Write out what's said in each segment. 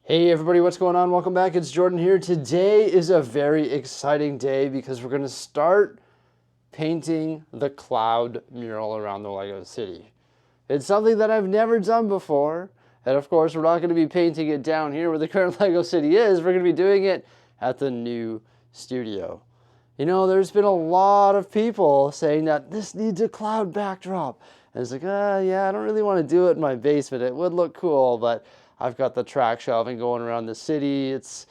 Hey everybody, what's going on? Welcome back. It's Jordan here. Today is a very exciting day because we're going to start painting the cloud mural around the Lego city. It's something that I've never done before. And of course, we're not going to be painting it down here where the current Lego city is. We're going to be doing it at the new studio. You know, there's been a lot of people saying that this needs a cloud backdrop. And it's like, yeah, I don't really want to do it in my basement. It would look cool, but I've got the track shelving going around the city. It's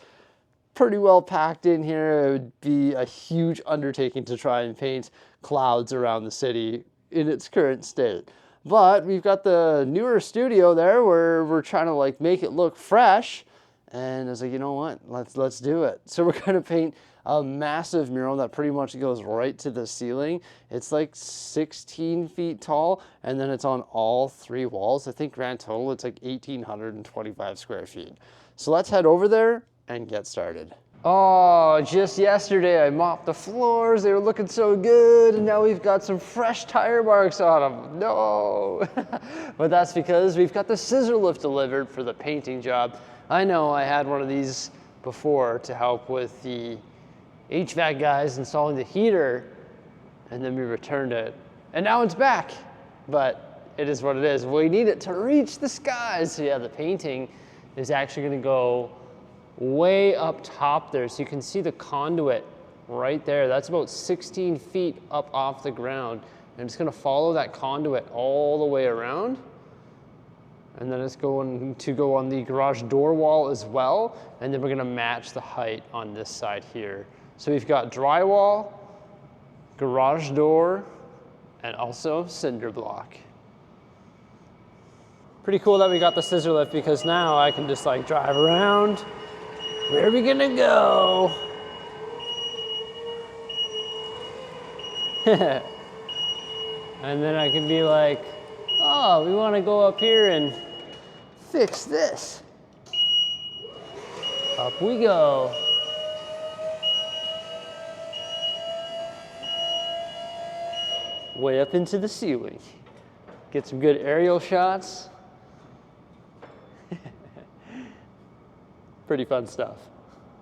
pretty well packed in here. It would be a huge undertaking to try and paint clouds around the city in its current state. But we've got the newer studio there where we're trying to like make it look fresh. And I was like, you know what? Let's do it. So we're gonna paint a massive mural that pretty much goes right to the ceiling. It's like 16 feet tall, and then it's on all three walls. I think grand total, it's like 1,825 square feet. So let's head over there and get started. Oh, just yesterday I mopped the floors. They were looking so good, and now we've got some fresh tire marks on them. No! But that's because we've got the scissor lift delivered for the painting job. I know I had one of these before to help with the HVAC guys installing the heater, and then we returned it. And now it's back, but it is what it is. We need it to reach the skies. So yeah, the painting is actually gonna go way up top there. So you can see the conduit right there. That's about 16 feet up off the ground. And it's gonna follow that conduit all the way around. And then it's going to go on the garage door wall as well. And then we're gonna match the height on this side here. So we've got drywall, garage door, and also cinder block. Pretty cool that we got the scissor lift because now I can just like drive around. Where are we gonna go? And then I can be like, oh, we wanna go up here and fix this. Up we go. Way up into the ceiling. Get some good aerial shots. Pretty fun stuff.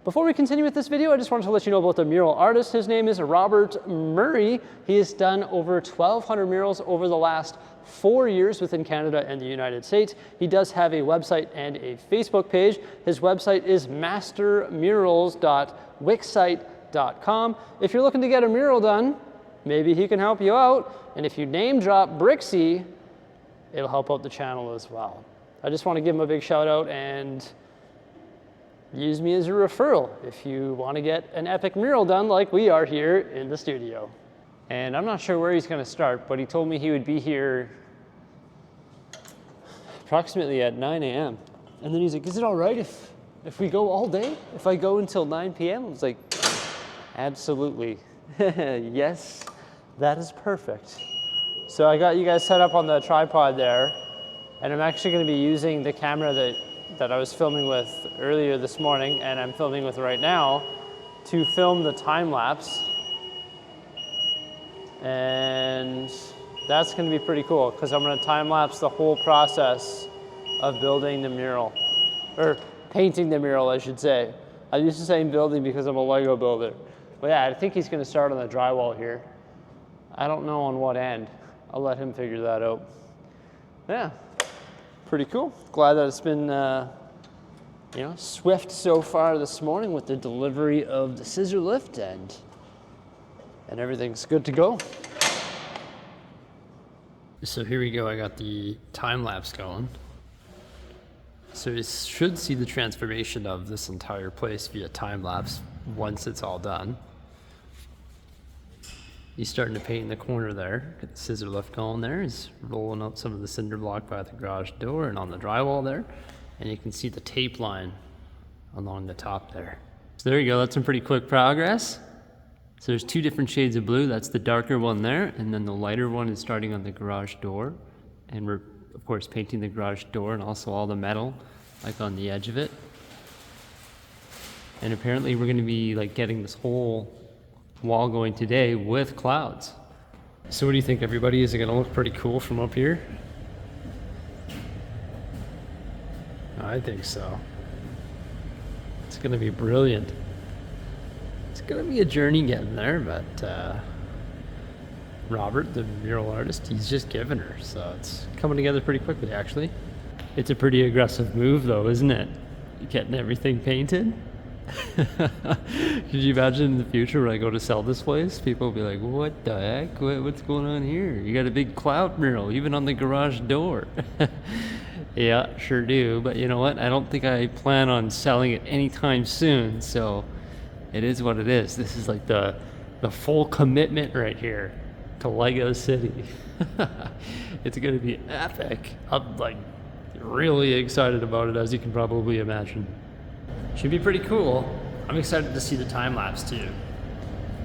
Before we continue with this video, I just wanted to let you know about the mural artist. His name is Robert Murray. He has done over 1,200 murals over the last 4 years within Canada and the United States. He does have a website and a Facebook page. His website is mastermurals.wixsite.com. If you're looking to get a mural done, maybe he can help you out. And if you name drop Bricksie, it'll help out the channel as well. I just want to give him a big shout out and use me as a referral if you want to get an epic mural done like we are here in the studio. And I'm not sure where he's going to start, but he told me he would be here approximately at 9 a.m. And then he's like, is it all right if we go all day? If I go until 9 p.m.? I was like, absolutely. Yes, that is perfect. So I got you guys set up on the tripod there, and I'm actually going to be using the camera that I was filming with earlier this morning and I'm filming with right now to film the time lapse. And that's going to be pretty cool because I'm going to time lapse the whole process of building the mural, or painting the mural, I should say. I'm used to saying building because I'm a Lego builder. But yeah, I think he's going to start on the drywall here. I don't know on what end. I'll let him figure that out. Yeah, pretty cool. Glad that it's been swift so far this morning with the delivery of the scissor lift, and everything's good to go. So here we go. I got the time lapse going. So you should see the transformation of this entire place via time lapse once it's all done. He's starting to paint in the corner there. Get the scissor lift going there. He's rolling out some of the cinder block by the garage door and on the drywall there. And you can see the tape line along the top there. So there you go, that's some pretty quick progress. So there's two different shades of blue. That's the darker one there, and then the lighter one is starting on the garage door. And we're, of course, painting the garage door and also all the metal, like on the edge of it. And apparently we're gonna be like getting this whole wall going today with clouds. So what do you think, everybody? Is it gonna look pretty cool from up here? I think so. It's gonna be brilliant. It's gonna be a journey getting there, but Robert, the mural artist, he's just giving her, so it's coming together pretty quickly, actually. It's a pretty aggressive move, though, isn't it? Getting everything painted. Could you imagine in the future when I go to sell this place, people will be like, what the heck? What's going on here? You got a big cloud mural, even on the garage door. Yeah, sure do. But you know what? I don't think I plan on selling it anytime soon, so it is what it is. This is like the full commitment right here to Lego City. It's going to be epic. I'm like really excited about it, as you can probably imagine. Should be pretty cool. I'm excited to see the time lapse too.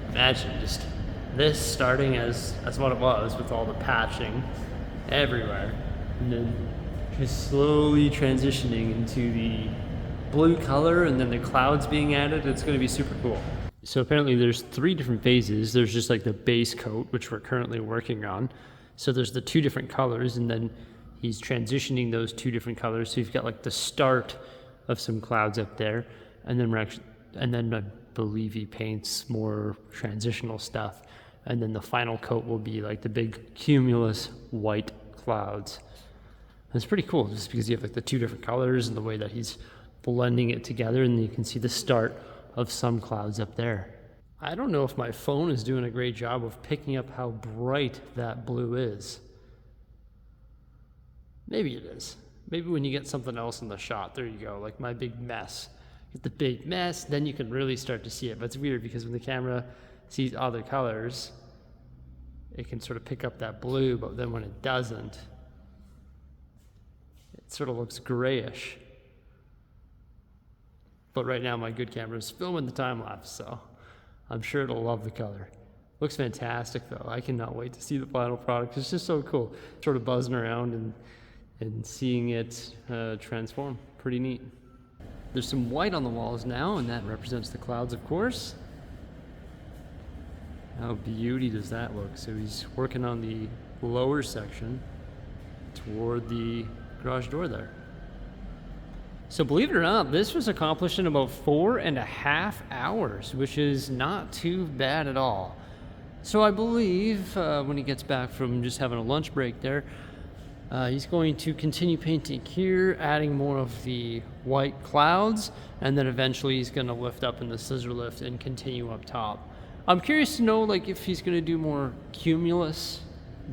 Imagine just this starting as what it was, with all the patching everywhere, and then just slowly transitioning into the blue color and then the clouds being added. It's going to be super cool. So apparently there's 3 different phases. There's just like the base coat, which we're currently working on. So there's the 2 different colors, and then he's transitioning those 2 different colors. So you've got like the start of some clouds up there, and then I believe he paints more transitional stuff, and then the final coat will be like the big cumulus white clouds. And it's pretty cool, just because you have like the 2 different colors and the way that he's blending it together, and you can see the start of some clouds up there. I don't know if my phone is doing a great job of picking up how bright that blue is. Maybe it is. Maybe when you get something else in the shot, there you go, like my big mess. Get the big mess, then you can really start to see it. But it's weird because when the camera sees other colors, it can sort of pick up that blue, but then when it doesn't, it sort of looks grayish. But right now my good camera is filming the time lapse, so I'm sure it'll love the color. Looks fantastic though. I cannot wait to see the final product. It's just so cool. Sort of buzzing around and seeing it transform. Pretty neat. There's some white on the walls now, and that represents the clouds, of course. How beauty does that look? So he's working on the lower section toward the garage door there. So believe it or not, this was accomplished in about 4.5 hours, which is not too bad at all. So I believe when he gets back from just having a lunch break there, he's going to continue painting here, adding more of the white clouds, and then eventually he's going to lift up in the scissor lift and continue up top. I'm curious to know like if he's going to do more cumulus,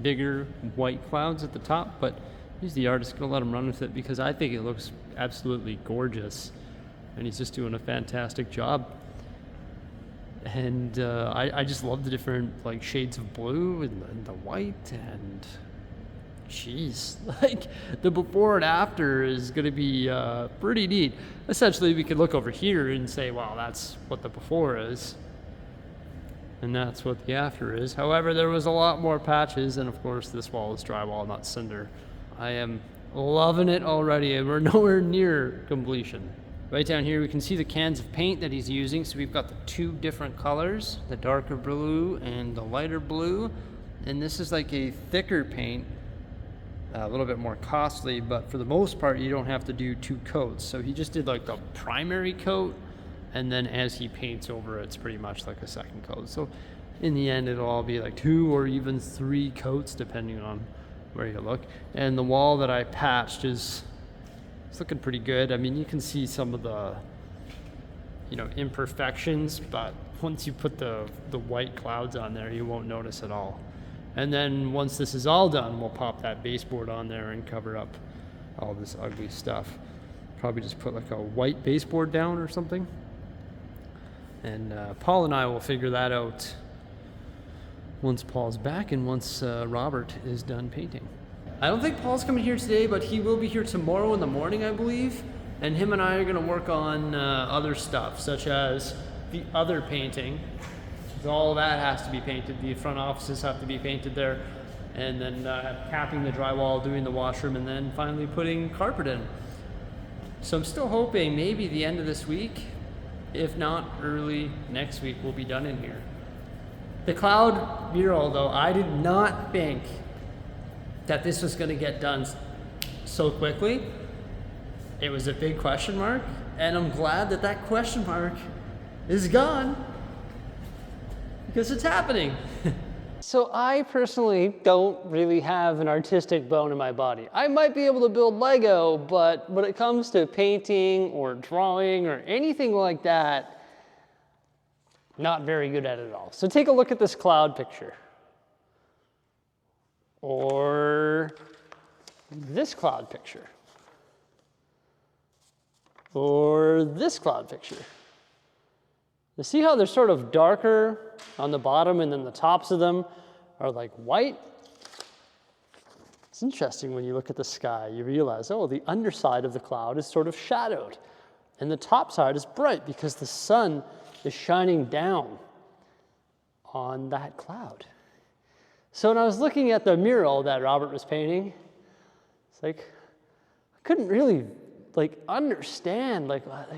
bigger white clouds at the top, but he's the artist, going to let him run with it because I think it looks absolutely gorgeous, and he's just doing a fantastic job. And I just love the different like shades of blue and the white, and jeez, like the before and after is going to be pretty neat. Essentially, we could look over here and say, wow, that's what the before is, and that's what the after is. However, there was a lot more patches, and of course, this wall is drywall, not cinder. I am loving it already, and we're nowhere near completion. Right down here, we can see the cans of paint that he's using. So we've got the 2 different colors, the darker blue and the lighter blue. And this is like a thicker paint, a little bit more costly, but for the most part, you don't have to do 2 coats. So he just did like the primary coat, and then as he paints over it, it's pretty much like a second coat. So in the end, it'll all be like 2 or even 3 coats, depending on where you look. And the wall that I patched is it's looking pretty good. I mean, you can see some of the, imperfections, but once you put the white clouds on there, you won't notice at all. And then once this is all done, we'll pop that baseboard on there and cover up all this ugly stuff. Probably just put like a white baseboard down or something. And Paul and I will figure that out once Paul's back and once Robert is done painting. I don't think Paul's coming here today, but he will be here tomorrow in the morning, I believe. And him and I are going to work on other stuff, such as the other painting. All of that has to be painted. The front offices have to be painted there. And then capping the drywall, doing the washroom, and then finally putting carpet in. So I'm still hoping maybe the end of this week, if not early next week, we'll be done in here. The cloud mural, though, I did not think that this was going to get done so quickly. It was a big question mark, And I'm glad that that question mark is gone because it's happening. So I personally don't really have an artistic bone in my body. I might be able to build Lego, but when it comes to painting or drawing or anything like that, not very good at it all. So take a look at this cloud picture. Or this cloud picture. Or this cloud picture. You see how they're sort of darker on the bottom and then the tops of them are like white? It's interesting when you look at the sky, you realize, oh, the underside of the cloud is sort of shadowed and the top side is bright because the sun is shining down on that cloud. So when I was looking at the mural that Robert was painting, it's like, I couldn't really understand,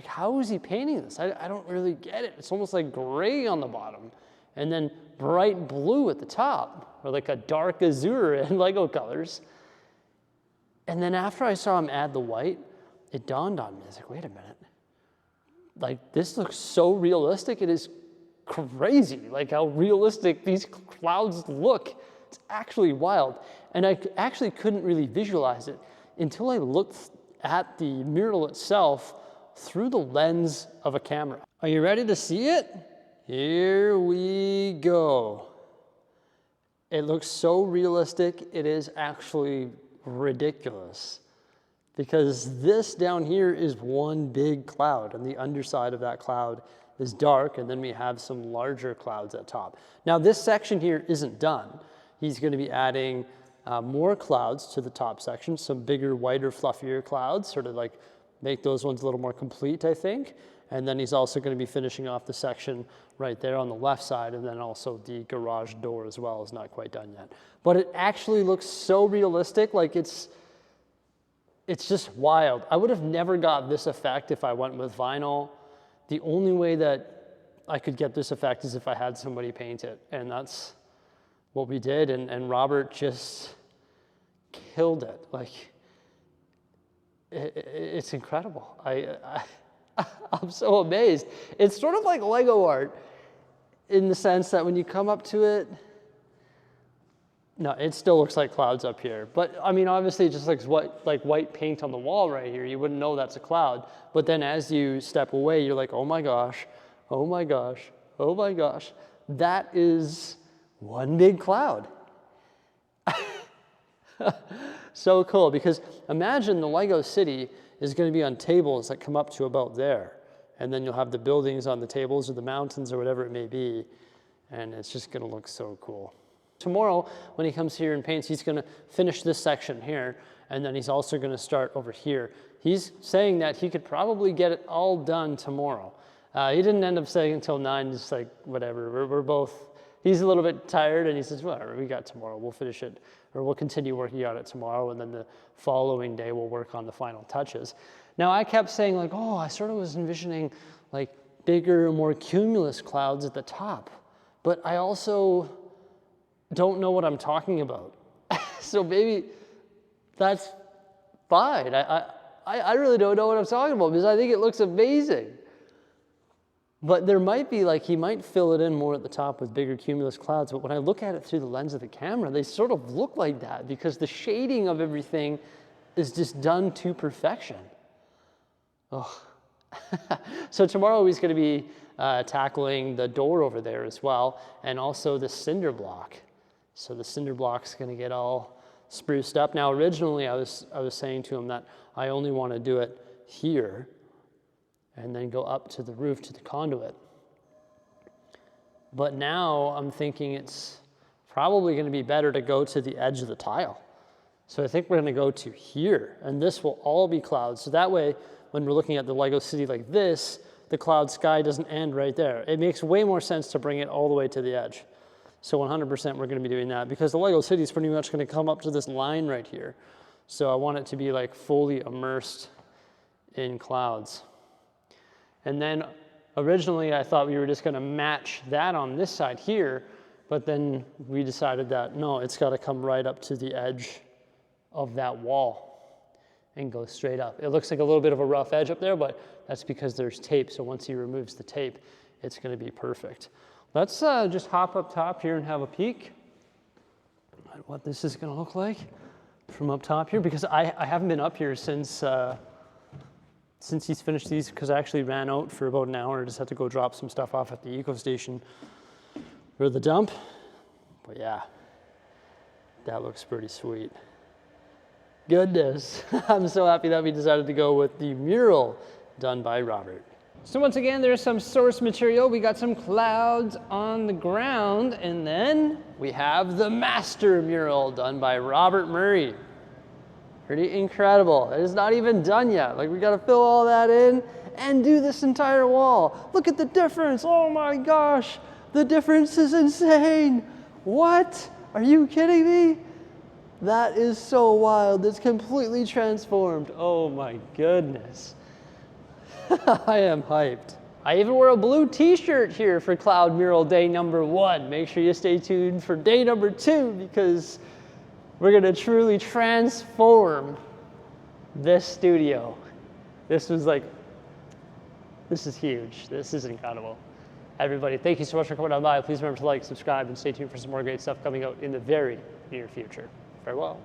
how is he painting this? I don't really get it. It's almost like gray on the bottom and then bright blue at the top, or like a dark azure in Lego colors. And then after I saw him add the white, it dawned on me. I was like, wait a minute. Like, this looks so realistic. It is crazy, like how realistic these clouds look. It's actually wild. And I actually couldn't really visualize it until I looked at the mural itself through the lens of a camera. Are you ready to see it? Here we go. It looks so realistic, it is actually ridiculous. Because this down here is one big cloud, and the underside of that cloud is dark, and then we have some larger clouds at top. Now this section here isn't done. He's going to be adding more clouds to the top section, some bigger, whiter, fluffier clouds, sort of like make those ones a little more complete, I think. And then he's also going to be finishing off the section right there on the left side, and then also the garage door as well is not quite done yet. But it actually looks so realistic, like it's just wild. I would have never got this effect if I went with vinyl. The only way that I could get this effect is if I had somebody paint it, and that's what we did, and Robert just killed it. Like, it's incredible. I'm so amazed. It's sort of like Lego art in the sense that when you come up to it, no, it still looks like clouds up here. But I mean, obviously it just looks like white paint on the wall right here. You wouldn't know that's a cloud. But then as you step away, you're like, oh my gosh, oh my gosh, oh my gosh. That is one big cloud. So cool, because imagine the Lego city is going to be on tables that come up to about there. And then you'll have the buildings on the tables or the mountains or whatever it may be. And it's just going to look so cool. Tomorrow, when he comes here and paints, he's going to finish this section here, and then he's also going to start over here. He's saying that he could probably get it all done tomorrow. He didn't end up saying until 9, just like, whatever. We're both, he's a little bit tired, and he says, whatever, we got tomorrow. We'll finish it, or we'll continue working on it tomorrow, and then the following day we'll work on the final touches. Now, I kept saying, like, oh, I sort of was envisioning, like, bigger, more cumulus clouds at the top. But I also don't know what I'm talking about. So maybe that's fine. I really don't know what I'm talking about because I think it looks amazing. But there might be, like, he might fill it in more at the top with bigger cumulus clouds, but when I look at it through the lens of the camera, they sort of look like that because the shading of everything is just done to perfection. Oh. So tomorrow he's going to be tackling the door over there as well, and also the cinder block. So the cinder block's going to get all spruced up. Now, originally I was saying to him that I only want to do it here and then go up to the roof to the conduit. But now I'm thinking it's probably going to be better to go to the edge of the tile. So I think we're going to go to here, and this will all be clouds. So that way, when we're looking at the Lego city like this, the cloud sky doesn't end right there. It makes way more sense to bring it all the way to the edge. So 100% we're going to be doing that because the Lego city is pretty much going to come up to this line right here. So I want it to be like fully immersed in clouds. And then originally I thought we were just going to match that on this side here, but then we decided that no, it's got to come right up to the edge of that wall. and goes straight up. It looks like a little bit of a rough edge up there, but that's because there's tape. So once he removes the tape, it's going to be perfect. Let's just hop up top here and have a peek at what this is going to look like from up top here, because I haven't been up here since he's finished these, because I actually ran out for about an hour. I just had to go drop some stuff off at the eco station or the dump. But yeah, that looks pretty sweet. Goodness, I'm so happy that we decided to go with the mural done by Robert. So once again, there's some source material. We got some clouds on the ground, and then we have the master mural done by Robert Murray. Pretty incredible. It is not even done yet. Like, we gotta fill all that in and do this entire wall. Look at the difference. Oh my gosh, the difference is insane. What? Are you kidding me? That is so wild. It's completely transformed. Oh my goodness. I am hyped. I even wore a blue t-shirt here for Cloud Mural Day number 1. Make sure you stay tuned for day number 2, because we're gonna truly transform this studio. This is huge. This is incredible. Everybody, thank you so much for coming on by. Please remember to like, subscribe, and stay tuned for some more great stuff coming out in the very near future. Farewell.